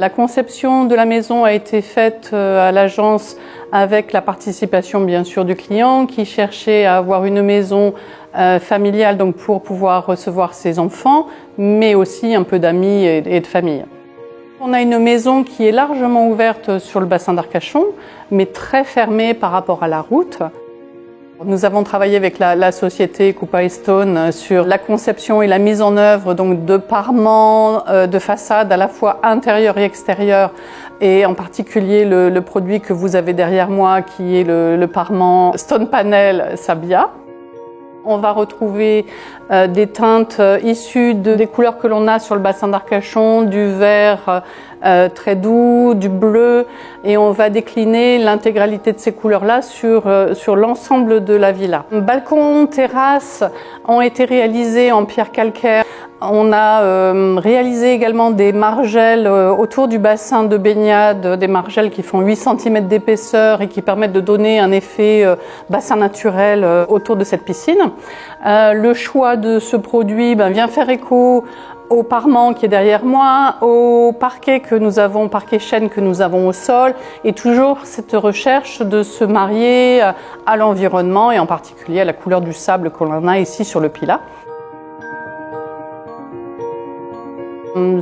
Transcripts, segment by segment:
La conception de la maison a été faite à l'agence avec la participation bien sûr du client qui cherchait à avoir une maison familiale donc pour pouvoir recevoir ses enfants, mais aussi un peu d'amis et de famille. On a une maison qui est largement ouverte sur le bassin d'Arcachon, mais très fermée par rapport à la route. Nous avons travaillé avec la société Coupa & Stone sur la conception et la mise en œuvre donc de parements de façade à la fois intérieur et extérieur, et en particulier le produit que vous avez derrière moi qui est le parement Stone Panel Sabia. On va retrouver des teintes issues des couleurs que l'on a sur le bassin d'Arcachon, du vert très doux, du bleu, et on va décliner l'intégralité de ces couleurs-là sur l'ensemble de la villa. Balcons, terrasses ont été réalisés en pierre calcaire. On a réalisé également des margelles autour du bassin de baignade, des margelles qui font 8 cm d'épaisseur et qui permettent de donner un effet bassin naturel autour de cette piscine. Le choix de ce produit vient faire écho au parement qui est derrière moi, au parquet parquet chêne que nous avons au sol, et toujours cette recherche de se marier à l'environnement et en particulier à la couleur du sable que l'on a ici sur le Pilat.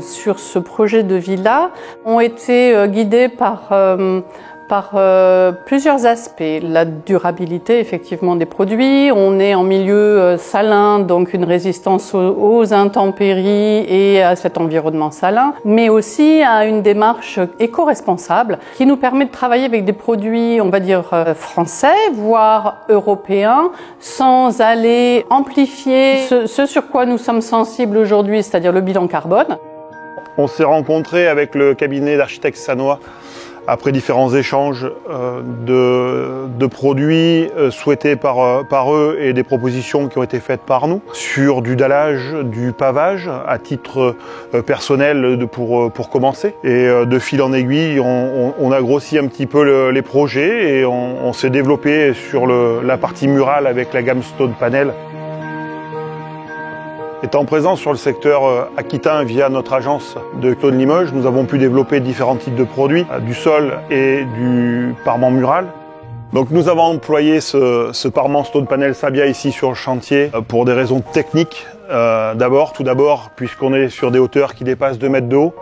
Sur ce projet de villa, ont été guidés par plusieurs aspects. La durabilité effectivement des produits, on est en milieu salin, donc une résistance aux intempéries et à cet environnement salin, mais aussi à une démarche éco-responsable qui nous permet de travailler avec des produits, on va dire, français, voire européens, sans aller amplifier ce sur quoi nous sommes sensibles aujourd'hui, c'est-à-dire le bilan carbone. On s'est rencontré avec le cabinet d'architectes sanois après différents échanges de produits souhaités par eux et des propositions qui ont été faites par nous sur du dallage, du pavage à titre personnel pour commencer. Et de fil en aiguille, on a grossi un petit peu les projets et on s'est développé sur la partie murale avec la gamme Stone Panel. Étant présent sur le secteur aquitain via notre agence de Stone Limoges, nous avons pu développer différents types de produits, du sol et du parement mural. Donc nous avons employé ce parement Stone Panel Sabia ici sur le chantier pour des raisons techniques. Tout d'abord, puisqu'on est sur des hauteurs qui dépassent 2 mètres de haut,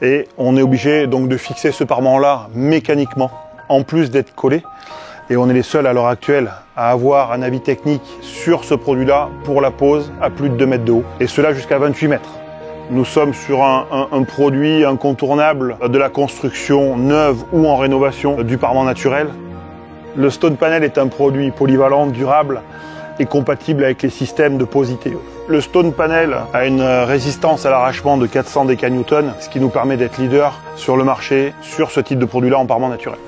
et on est obligé donc de fixer ce parement-là mécaniquement, en plus d'être collé. Et on est les seuls à l'heure actuelle à avoir un avis technique sur ce produit-là pour la pose à plus de 2 mètres de haut, et cela jusqu'à 28 mètres. Nous sommes sur un produit incontournable de la construction neuve ou en rénovation du parement naturel. Le Stone Panel est un produit polyvalent, durable et compatible avec les systèmes de pose ITE. Le Stone Panel a une résistance à l'arrachement de 400 décanewtons, ce qui nous permet d'être leader sur le marché sur ce type de produit-là en parement naturel.